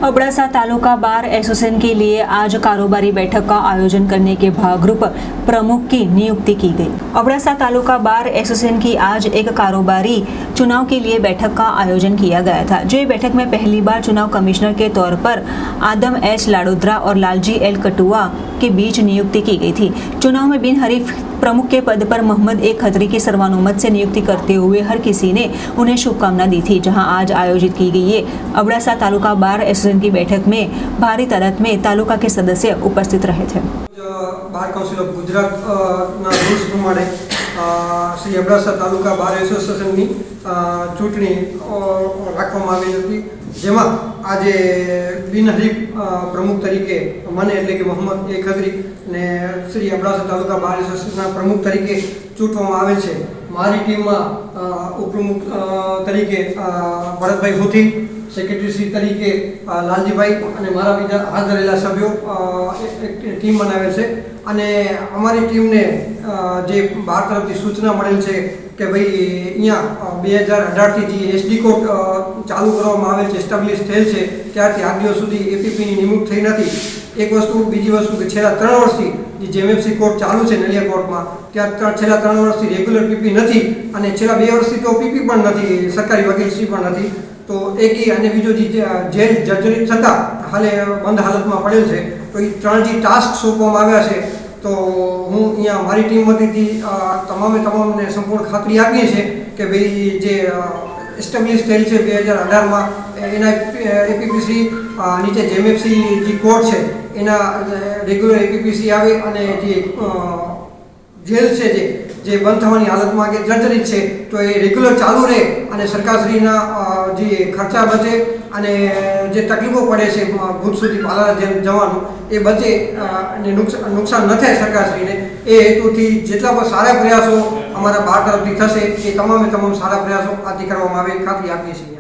Abdasa taluka bar association के लिए आज कारोबारी बैठक का आयोजन करने के भागरूप प्रमुख की नियुक्ति की गई। अबड़ासा तालुका बार एसोसिएशन की आज एक कारोबारी चुनाव के लिए बैठक का आयोजन किया गया था। जो बैठक में पहली बार चुनाव कमिश्नर के तौर पर आदम एच लाडोद्रा और लालजी एल कटुआ के बीच नियुक्ति की गई थी। चुनाव में बिन हरीफ प्रमुख के पद पर मोहम्मद ए खत्री की सर्वानुमत से नियुक्ति करते हुए हर किसी ने उन्हें शुभकामना दी थी। जहां आज आयोजित की गई ये अबड़ासा तालुका बार एसोसिएशन की बैठक में भारी तादाद में तालुका के सदस्य उपस्थित रहे थे। Bar council of Gujarat rules प्रमाणे श्री अबड़ासा तालुका बार एसोसिएशनની ચૂંટણી રાખવામાં આવી હતી, જેમાં આજે બિનહરીફ પ્રમુખ તરીકે મને એટલે કે મોહમ્મદ એ ખત્રી ને શ્રી અબડાસા તાલુકા બાર એસોસિએશનના પ્રમુખ તરીકે ચૂંટવામાં આવેલ છે। મારી ટીમમાં ઉપપ્રમુખ તરીકે ભરતભાઈ હુથી, સેક્રેટરી તરીકે લાલજીભાઈ અને મારા બીજા હાથ ધરેલા સભ્યો એક ટીમ બનાવેલ છે। અને અમારી ટીમને જે બહાર તરફથી સૂચના મળેલ છે કે ભાઈ અહીંયા 2018થી જે એસડી કોર્ટ ચાલુ કરવામાં આવેલ છે, એસ્ટાબ્લિશ થયેલ છે, ત્યારથી આજ દિવસ સુધી એપીપીની નિમણૂક થઈ નથી। એક વસ્તુ, બીજી વસ્તુ કે છેલ્લા 3 વર્ષથી જે જેએમએફસી કોર્ટ ચાલુ છે નલિયા કોર્ટમાં, ત્યાં છેલ્લા 3 વર્ષથી રેગ્યુલર પીપી નથી અને છેલ્લા 2 વર્ષથી તો પીપી પણ નથી, સરકારી વકીલશ્રી પણ નથી। તો એક અને બીજો જે જેલ જર્જરિત થતાં હાલે બંધ હાલતમાં પડેલ છે, તો એ 3 જે ટાસ્ક સોંપવામાં આવ્યા છે, તો હું અહીંયા મારી ટીમ વતીથી તમામને સંપૂર્ણ ખાતરી આપીએ છે કે ભાઈ જે એસ્ટાબ્લિશ થયેલ છે 2018માં એના એપીપીસી નીચે જેએમએફસી જે કોર્ટ છે એના રેગ્યુલર એપીપીસી આવે અને જે જેલ છે જે બંધ થવાની હાલતમાં કે જર્જરિત છે, તો એ રેગ્યુલર ચાલુ રહે અને સરકારશ્રીના જે ખર્ચા બચે અને જે તકલીફો પડે છે ભૂત સુધી પાલારા જેમ જવાનું એ બચે અને નુકસાન ન થાય સરકારશ્રીને, એ હેતુથી જેટલા પણ સારા પ્રયાસો અમારા બહાર તરફથી થશે એ તમામ સારા પ્રયાસો આથી કરવામાં આવે ખાતરી આપીએ છીએ।